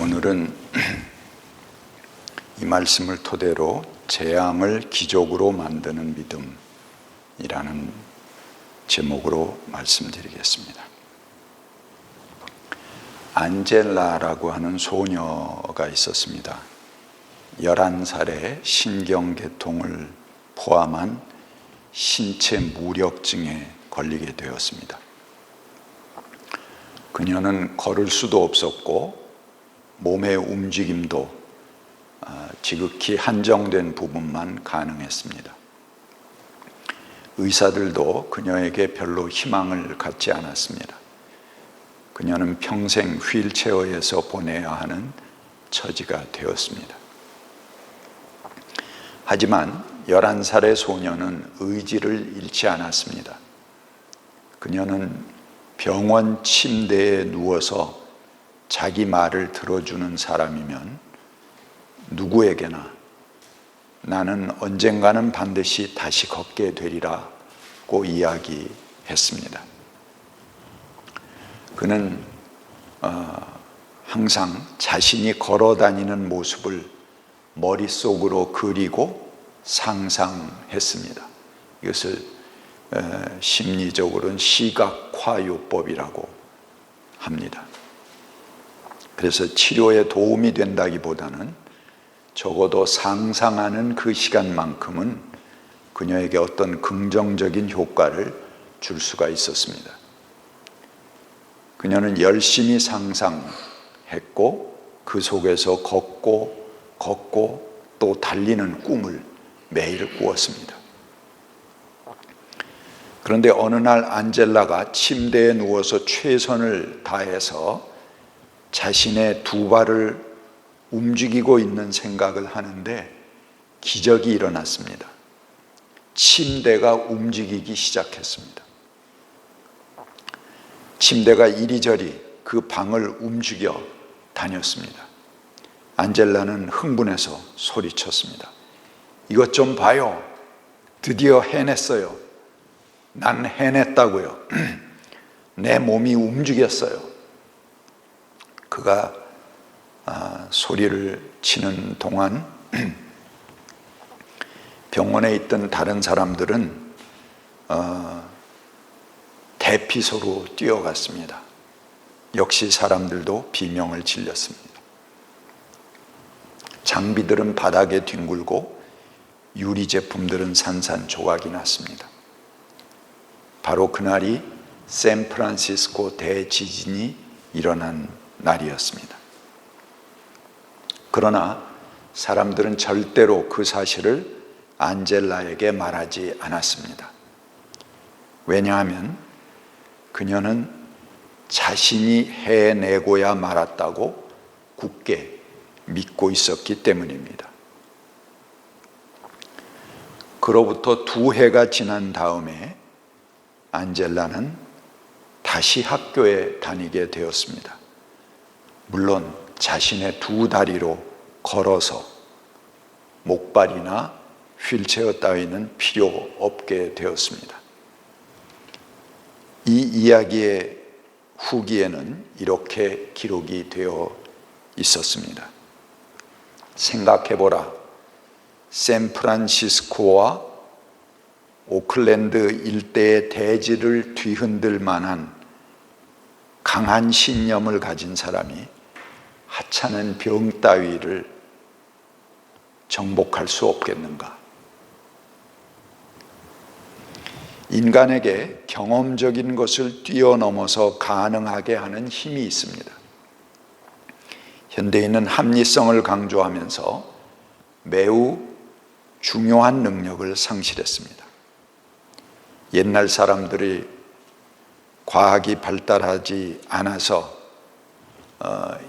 오늘은 이 말씀을 토대로 재앙을 기적으로 만드는 믿음이라는 제목으로 말씀드리겠습니다. 안젤라라고 하는 소녀가 있었습니다. 11살에 신경계통을 포함한 신체 무력증에 걸리게 되었습니다. 그녀는 걸을 수도 없었고 몸의 움직임도 지극히 한정된 부분만 가능했습니다. 의사들도 그녀에게 별로 희망을 갖지 않았습니다. 그녀는 평생 휠체어에서 보내야 하는 처지가 되었습니다. 하지만 11살의 소녀는 의지를 잃지 않았습니다. 그녀는 병원 침대에 누워서 자기 말을 들어주는 사람이면 누구에게나 나는 언젠가는 반드시 다시 걷게 되리라고 이야기했습니다. 그는 항상 자신이 걸어 다니는 모습을 머릿속으로 그리고 상상했습니다. 이것을 심리적으로는 시각화요법이라고 합니다. 그래서 치료에 도움이 된다기보다는 적어도 상상하는 그 시간만큼은 그녀에게 어떤 긍정적인 효과를 줄 수가 있었습니다. 그녀는 열심히 상상했고 그 속에서 걷고 또 달리는 꿈을 매일 꾸었습니다. 그런데 어느 날 안젤라가 침대에 누워서 최선을 다해서 자신의 두 발을 움직이고 있는 생각을 하는데 기적이 일어났습니다. 침대가 움직이기 시작했습니다. 침대가 이리저리 그 방을 움직여 다녔습니다. 안젤라는 흥분해서 소리쳤습니다. 이것 좀 봐요. 드디어 해냈어요. 난 해냈다고요. 내 몸이 움직였어요. 그가 소리를 치는 동안 병원에 있던 다른 사람들은 대피소로 뛰어갔습니다. 역시 사람들도 비명을 질렀습니다. 장비들은 바닥에 뒹굴고 유리 제품들은 산산조각이 났습니다. 바로 그날이 샌프란시스코 대지진이 일어난 날이었습니다. 그러나 사람들은 절대로 그 사실을 안젤라에게 말하지 않았습니다. 왜냐하면 그녀는 자신이 해내고야 말았다고 굳게 믿고 있었기 때문입니다. 그로부터 2해가 지난 다음에 안젤라는 다시 학교에 다니게 되었습니다. 물론 자신의 2 다리로 걸어서 목발이나 휠체어 따위는 필요 없게 되었습니다. 이 이야기의 후기에는 이렇게 기록이 되어 있었습니다. 생각해보라. 샌프란시스코와 오클랜드 일대의 대지를 뒤흔들 만한 강한 신념을 가진 사람이 하찮은 병 따위를 정복할 수 없겠는가? 인간에게 경험적인 것을 뛰어넘어서 가능하게 하는 힘이 있습니다. 현대인은 합리성을 강조하면서 매우 중요한 능력을 상실했습니다. 옛날 사람들이 과학이 발달하지 않아서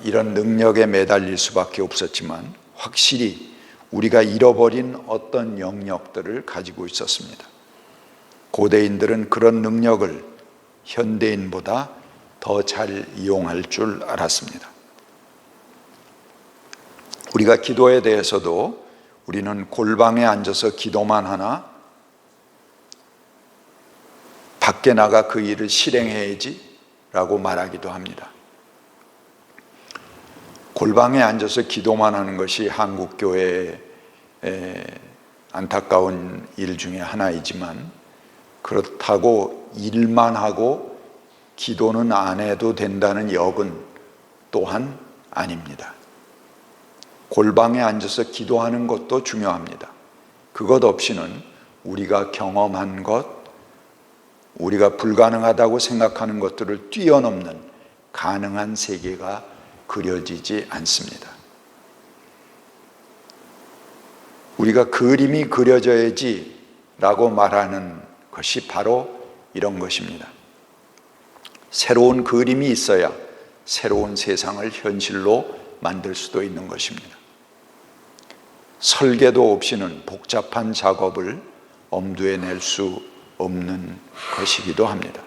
이런 능력에 매달릴 수밖에 없었지만 확실히 우리가 잃어버린 어떤 영역들을 가지고 있었습니다. 고대인들은 그런 능력을 현대인보다 더 잘 이용할 줄 알았습니다. 우리가 기도에 대해서도 우리는 골방에 앉아서 기도만 하나 밖에 나가 그 일을 실행해야지 라고 말하기도 합니다. 골방에 앉아서 기도만 하는 것이 한국교회의 안타까운 일 중에 하나이지만, 그렇다고 일만 하고 기도는 안 해도 된다는 역은 또한 아닙니다. 골방에 앉아서 기도하는 것도 중요합니다. 그것 없이는 우리가 경험한 것, 우리가 불가능하다고 생각하는 것들을 뛰어넘는 가능한 세계가 그려지지 않습니다. 우리가 그림이 그려져야지 라고 말하는 것이 바로 이런 것입니다. 새로운 그림이 있어야 새로운 세상을 현실로 만들 수도 있는 것입니다. 설계도 없이는 복잡한 작업을 엄두에 낼 수 없는 것이기도 합니다.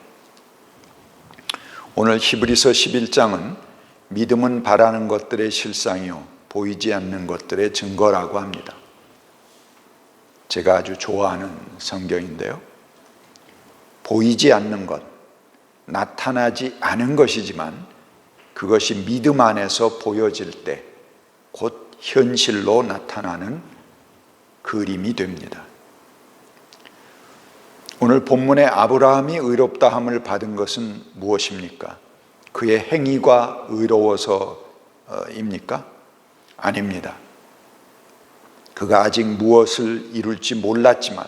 오늘 히브리서 11장은 믿음은 바라는 것들의 실상이요 보이지 않는 것들의 증거라고 합니다. 제가 아주 좋아하는 성경인데요. 보이지 않는 것, 나타나지 않은 것이지만 그것이 믿음 안에서 보여질 때 곧 현실로 나타나는 그림이 됩니다. 오늘 본문의 아브라함이 의롭다함을 받은 것은 무엇입니까? 그의 행위가 의로워서입니까? 아닙니다. 그가 아직 무엇을 이룰지 몰랐지만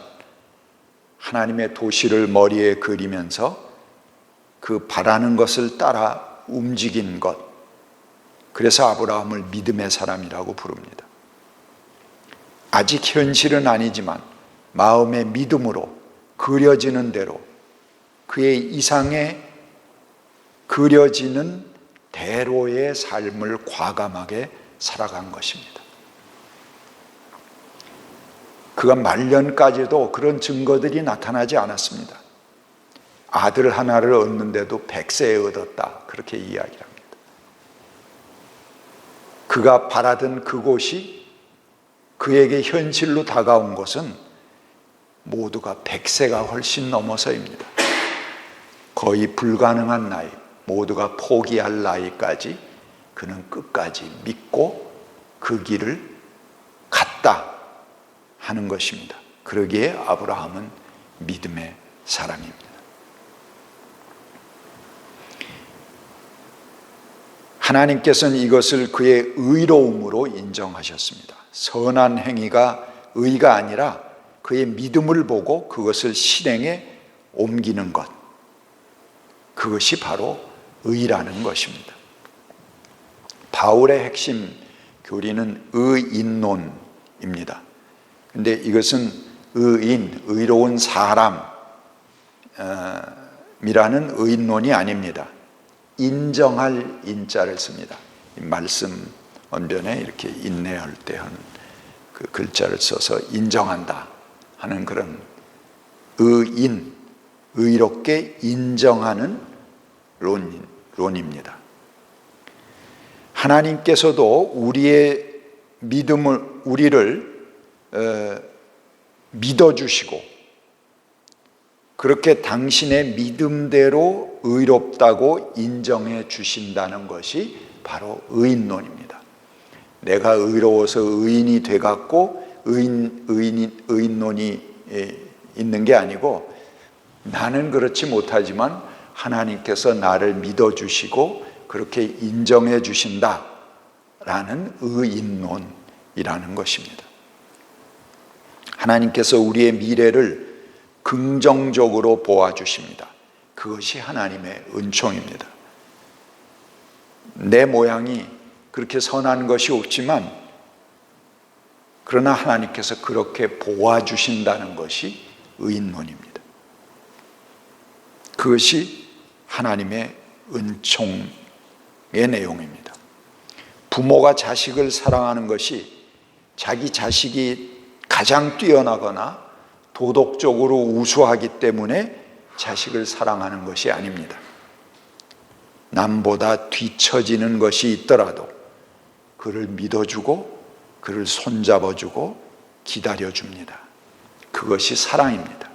하나님의 도시를 머리에 그리면서 그 바라는 것을 따라 움직인 것, 그래서 아브라함을 믿음의 사람이라고 부릅니다. 아직 현실은 아니지만 마음의 믿음으로 그려지는 대로 그의 이상에 그려지는 대로의 삶을 과감하게 살아간 것입니다. 그가 말년까지도 그런 증거들이 나타나지 않았습니다. 아들 하나를 얻는데도 100세에 얻었다, 그렇게 이야기합니다. 그가 바라던 그곳이 그에게 현실로 다가온 것은 모두가 100세가 훨씬 넘어서입니다. 거의 불가능한 나이, 모두가 포기할 나이까지 그는 끝까지 믿고 그 길을 갔다 하는 것입니다. 그러기에 아브라함은 믿음의 사람입니다. 하나님께서는 이것을 그의 의로움으로 인정하셨습니다. 선한 행위가 의가 아니라 그의 믿음을 보고 그것을 실행에 옮기는 것, 그것이 바로 의라는 것입니다. 바울의 핵심 교리는 의인론입니다. 그런데 이것은 의인, 의로운 사람이라는 의인론이 아닙니다. 인정할 인자를 씁니다. 말씀 언변에 이렇게 인내할 때 하는 그 글자를 써서 인정한다 하는 그런 의인, 의롭게 인정하는 론입니다. 하나님께서도 우리의 믿음을, 우리를 믿어주시고 그렇게 당신의 믿음대로 의롭다고 인정해 주신다는 것이 바로 의인론입니다. 내가 의로워서 의인이 돼갖고 의인론이 있는 게 아니고, 나는 그렇지 못하지만 하나님께서 나를 믿어주시고 그렇게 인정해 주신다라는 의인론이라는 것입니다. 하나님께서 우리의 미래를 긍정적으로 보아주십니다. 그것이 하나님의 은총입니다. 내 모양이 그렇게 선한 것이 없지만 그러나 하나님께서 그렇게 보아주신다는 것이 의인론입니다. 그것이 하나님의 은총의 내용입니다. 부모가 자식을 사랑하는 것이 자기 자식이 가장 뛰어나거나 도덕적으로 우수하기 때문에 자식을 사랑하는 것이 아닙니다. 남보다 뒤처지는 것이 있더라도 그를 믿어주고 그를 손잡아주고 기다려줍니다. 그것이 사랑입니다.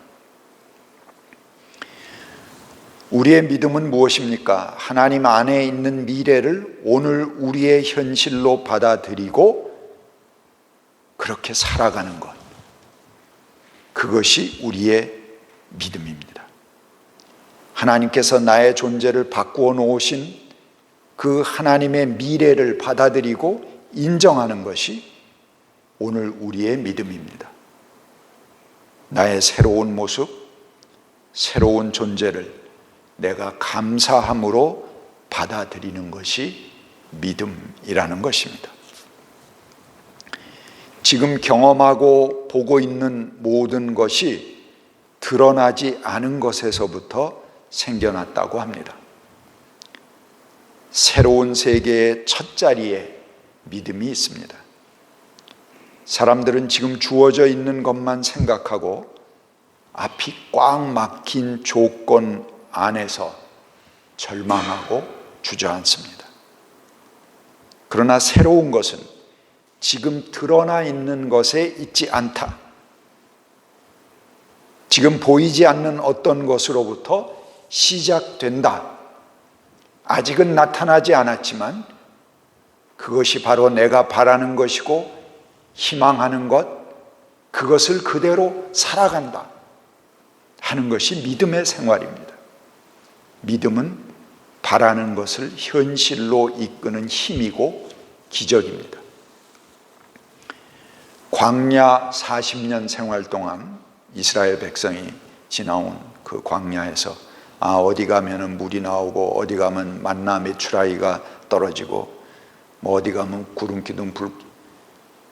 우리의 믿음은 무엇입니까? 하나님 안에 있는 미래를 오늘 우리의 현실로 받아들이고 그렇게 살아가는 것. 그것이 우리의 믿음입니다. 하나님께서 나의 존재를 바꾸어 놓으신 그 하나님의 미래를 받아들이고 인정하는 것이 오늘 우리의 믿음입니다. 나의 새로운 모습, 새로운 존재를 내가 감사함으로 받아들이는 것이 믿음이라는 것입니다. 지금 경험하고 보고 있는 모든 것이 드러나지 않은 것에서부터 생겨났다고 합니다. 새로운 세계의 첫 자리에 믿음이 있습니다. 사람들은 지금 주어져 있는 것만 생각하고 앞이 꽉 막힌 조건 안에서 절망하고 주저앉습니다. 그러나 새로운 것은 지금 드러나 있는 것에 있지 않다. 지금 보이지 않는 어떤 것으로부터 시작된다. 아직은 나타나지 않았지만 그것이 바로 내가 바라는 것이고 희망하는 것, 그것을 그대로 살아간다 하는 것이 믿음의 생활입니다. 믿음은 바라는 것을 현실로 이끄는 힘이고 기적입니다. 광야 40년 생활 동안 이스라엘 백성이 지나온 그 광야에서 어디 가면은 물이 나오고 어디 가면 만나 메추라기가 떨어지고 뭐 어디 가면 구름 기둥 불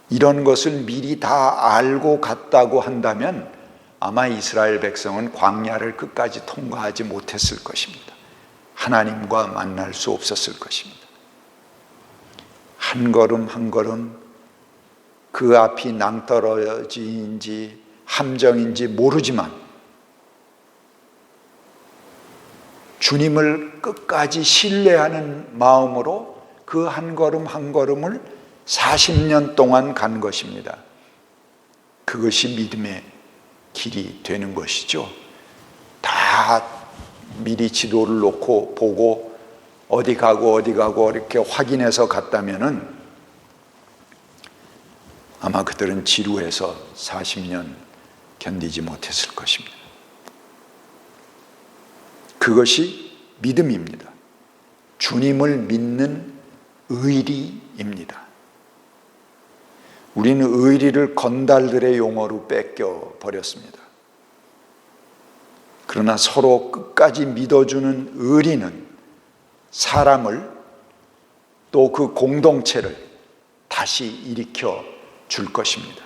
이런 것을 미리 다 알고 갔다고 한다면 아마 이스라엘 백성은 광야를 끝까지 통과하지 못했을 것입니다. 하나님과 만날 수 없었을 것입니다. 한 걸음 한 걸음 그 앞이 낭떠러지인지 함정인지 모르지만 주님을 끝까지 신뢰하는 마음으로 그 한 걸음 한 걸음을 40년 동안 간 것입니다. 그것이 믿음의 길이 되는 것이죠. 다 미리 지도를 놓고 보고 어디 가고 이렇게 확인해서 갔다면은 아마 그들은 지루해서 40년 견디지 못했을 것입니다. 그것이 믿음입니다. 주님을 믿는 의리입니다. 우리는 의리를 건달들의 용어로 뺏겨 버렸습니다. 그러나 서로 끝까지 믿어주는 의리는 사람을 또 그 공동체를 다시 일으켜 줄 것입니다.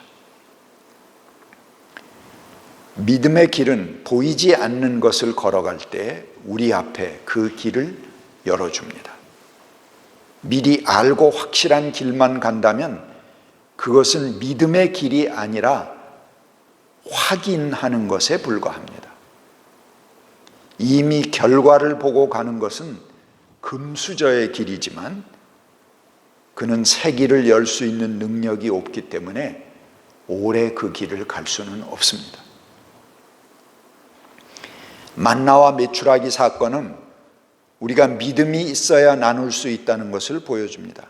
믿음의 길은 보이지 않는 것을 걸어갈 때 우리 앞에 그 길을 열어줍니다. 미리 알고 확실한 길만 간다면 그것은 믿음의 길이 아니라 확인하는 것에 불과합니다. 이미 결과를 보고 가는 것은 금수저의 길이지만 그는 새 길을 열 수 있는 능력이 없기 때문에 오래 그 길을 갈 수는 없습니다. 만나와 메추라기 사건은 우리가 믿음이 있어야 나눌 수 있다는 것을 보여줍니다.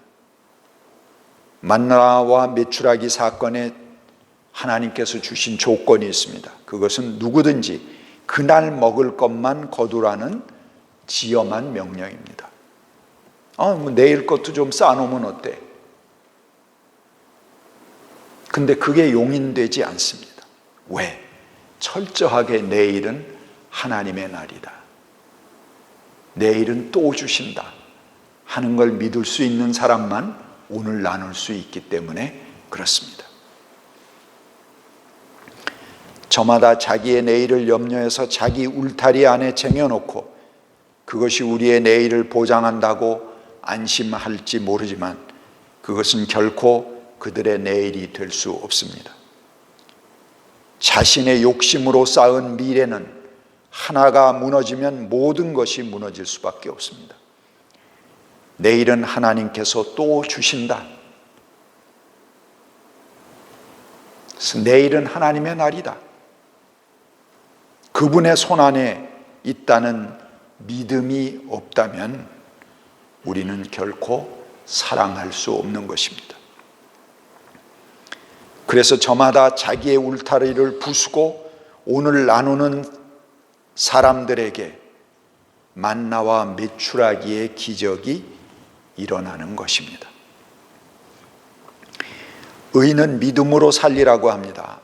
만나와 메추라기 사건에 하나님께서 주신 조건이 있습니다. 그것은 누구든지 그날 먹을 것만 거두라는 지엄한 명령입니다. 내일 것도 좀 쌓아놓으면 어때? 근데 그게 용인되지 않습니다. 왜? 철저하게 내일은 하나님의 날이다. 내일은 또 주신다 하는 걸 믿을 수 있는 사람만 오늘 나눌 수 있기 때문에 그렇습니다. 저마다 자기의 내일을 염려해서 자기 울타리 안에 쟁여놓고 그것이 우리의 내일을 보장한다고 안심할지 모르지만 그것은 결코 그들의 내일이 될 수 없습니다. 자신의 욕심으로 쌓은 미래는 하나가 무너지면 모든 것이 무너질 수밖에 없습니다. 내일은 하나님께서 또 주신다. 그래서 내일은 하나님의 날이다. 그분의 손안에 있다는 믿음이 없다면 우리는 결코 사랑할 수 없는 것입니다. 그래서 저마다 자기의 울타리를 부수고 오늘 나누는 사람들에게 만나와 메추라기의 기적이 일어나는 것입니다. 의인은 믿음으로 살리라고 합니다.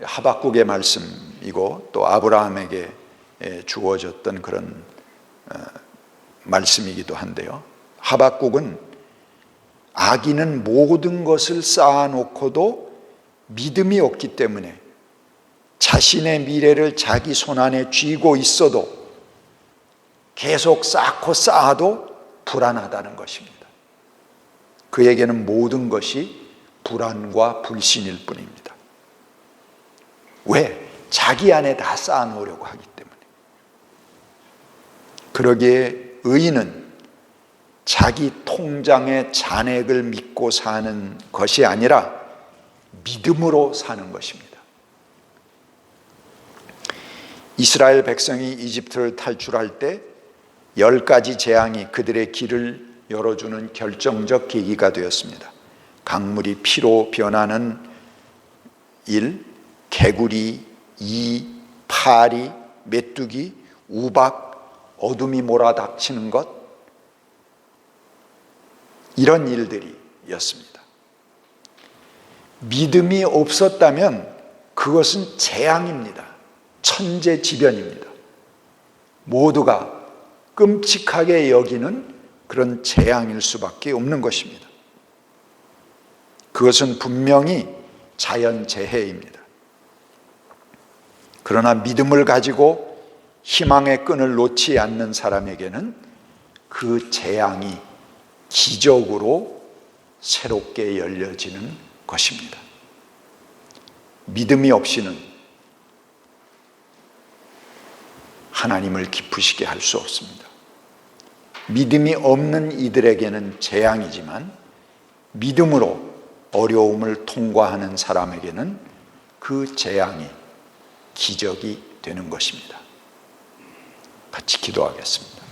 하박국의 말씀이고 또 아브라함에게 주어졌던 그런 말씀이기도 한데요. 하박국은 악인은 모든 것을 쌓아놓고도 믿음이 없기 때문에 자신의 미래를 자기 손안에 쥐고 있어도 계속 쌓고 쌓아도 불안하다는 것입니다. 그에게는 모든 것이 불안과 불신일 뿐입니다. 왜? 자기 안에 다 쌓아놓으려고 하기 때문에. 그러기에 의인은 자기 통장의 잔액을 믿고 사는 것이 아니라 믿음으로 사는 것입니다. 이스라엘 백성이 이집트를 탈출할 때 10가지 재앙이 그들의 길을 열어주는 결정적 계기가 되었습니다. 강물이 피로 변하는 일, 개구리, 이, 파리, 메뚜기, 우박, 어둠이 몰아닥치는 것, 이런 일들이었습니다. 믿음이 없었다면 그것은 재앙입니다. 천재지변입니다. 모두가 끔찍하게 여기는 그런 재앙일 수밖에 없는 것입니다. 그것은 분명히 자연재해입니다. 그러나 믿음을 가지고 희망의 끈을 놓지 않는 사람에게는 그 재앙이 기적으로 새롭게 열려지는 것입니다. 믿음이 없이는 하나님을 기쁘시게 할 수 없습니다. 믿음이 없는 이들에게는 재앙이지만 믿음으로 어려움을 통과하는 사람에게는 그 재앙이 기적이 되는 것입니다. 같이 기도하겠습니다.